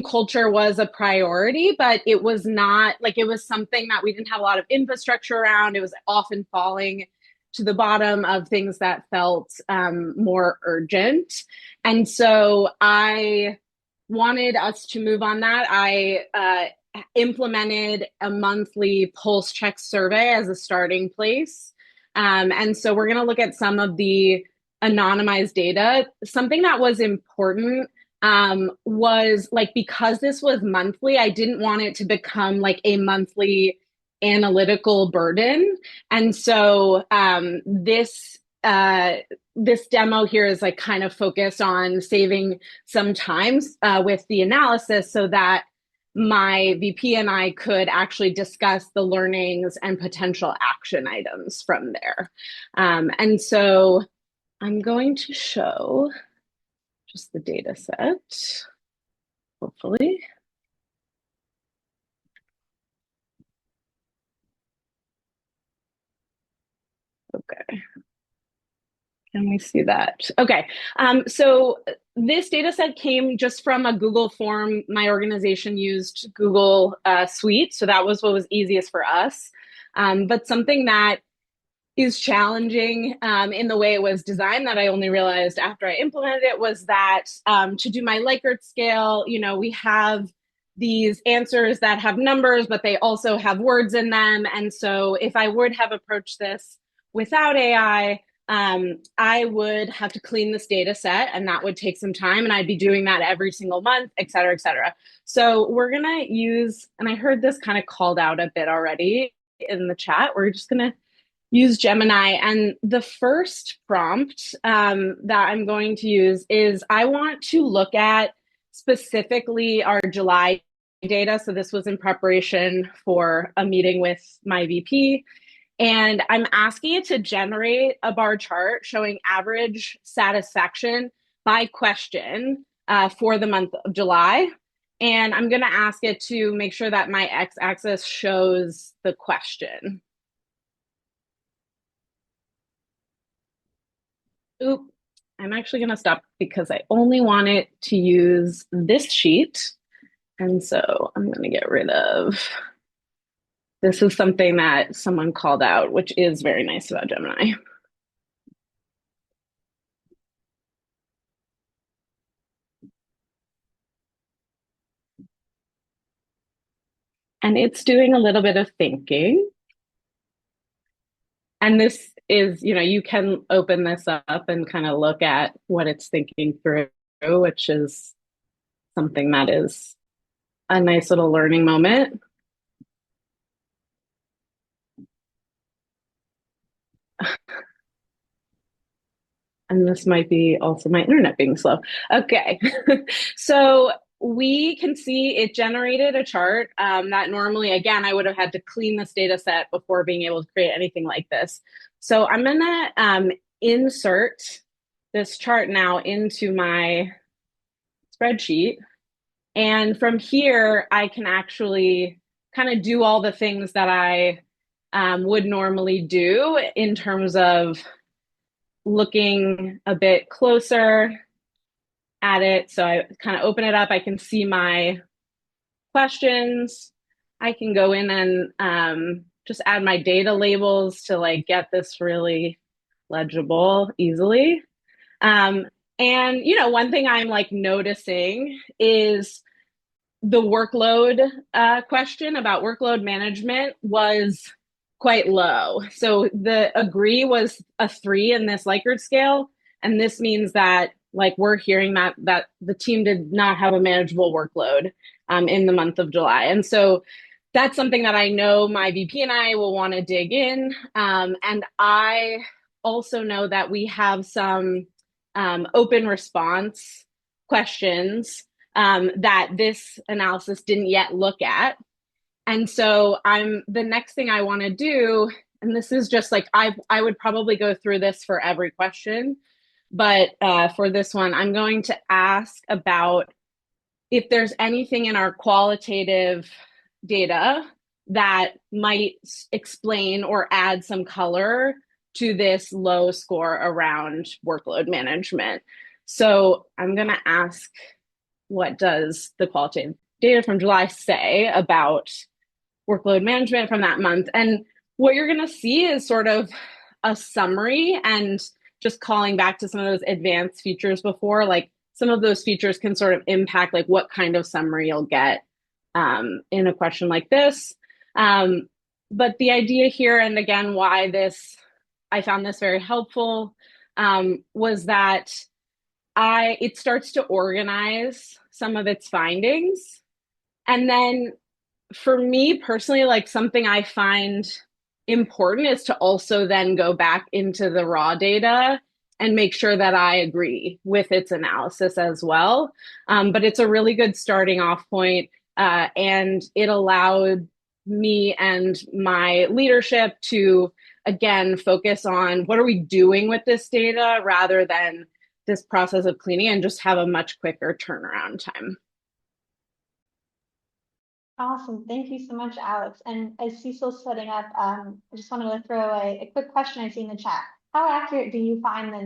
culture was a priority, but it was not like it was something that we didn't have a lot of infrastructure around. It was often falling to the bottom of things that felt more urgent. And so I wanted us to move on that. I implemented a monthly pulse check survey as a starting place. And so we're going to look at some of the anonymized data. Something that was important was like, because this was monthly, I didn't want it to become like a monthly analytical burden. And so this demo here is like kind of focused on saving some time with the analysis so that my VP and I could actually discuss the learnings and potential action items from there. And so I'm going to show just the data set, hopefully. Okay. Can we see that? Okay. So this data set came just from a Google form. My organization used Google Suite, so that was what was easiest for us. But something that is challenging in the way it was designed that I only realized after I implemented it was that to do my Likert scale, you know, we have these answers that have numbers, but they also have words in them. And so if I would have approached this without AI, I would have to clean this data set and that would take some time and I'd be doing that every single month, et cetera, et cetera. So we're going to use, and I heard this kind of called out a bit already in the chat, we're just going to use Gemini. And the first prompt that I'm going to use is I want to look at specifically our July data. So this was in preparation for a meeting with my VP. And I'm asking it to generate a bar chart showing average satisfaction by question for the month of July. And I'm going to ask it to make sure that my x-axis shows the question. Oop, I'm actually going to stop because I only want it to use this sheet. And so I'm going to get rid of, this is something that someone called out, which is very nice about Gemini. And it's doing a little bit of thinking. And this is, you know, you can open this up and kind of look at what it's thinking through, which is something that is a nice little learning moment. And this might be also my internet being slow. Okay. So we can see it generated a chart that normally, again, I would have had to clean this data set before being able to create anything like this. So I'm going to insert this chart now into my spreadsheet. And from here, I can actually kind of do all the things that I would normally do in terms of looking a bit closer at it. So I kind of open it up. I can see my questions. I can go in and just add my data labels to like get this really legible easily. And, you know, one thing I'm like noticing is the workload question about workload management was quite low. So the agree was a 3 in this Likert scale. And this means that like we're hearing that the team did not have a manageable workload in the month of July. And so that's something that I know my VP and I will want to dig in. And I also know that we have some open response questions that this analysis didn't yet look at. And so the next thing I want to do, and this is just like, I would probably go through this for every question, but for this one, I'm going to ask about if there's anything in our qualitative data that might explain or add some color to this low score around workload management. So I'm going to ask what does the qualitative data from July say about workload management from that month. And what you're going to see is sort of a summary and just calling back to some of those advanced features before, like some of those features can sort of impact like what kind of summary you'll get in a question like this. But the idea here, and again, why I found this very helpful, was that it starts to organize some of its findings. And then for me personally, like something I find important is to also then go back into the raw data and make sure that I agree with its analysis as well. But it's a really good starting off point, and it allowed me and my leadership to, again, focus on what are we doing with this data rather than this process of cleaning, and just have a much quicker turnaround time. Awesome. Thank you so much, Alex. And as Cecil's setting up, I just wanted to throw a quick question I see in the chat. How accurate do you find the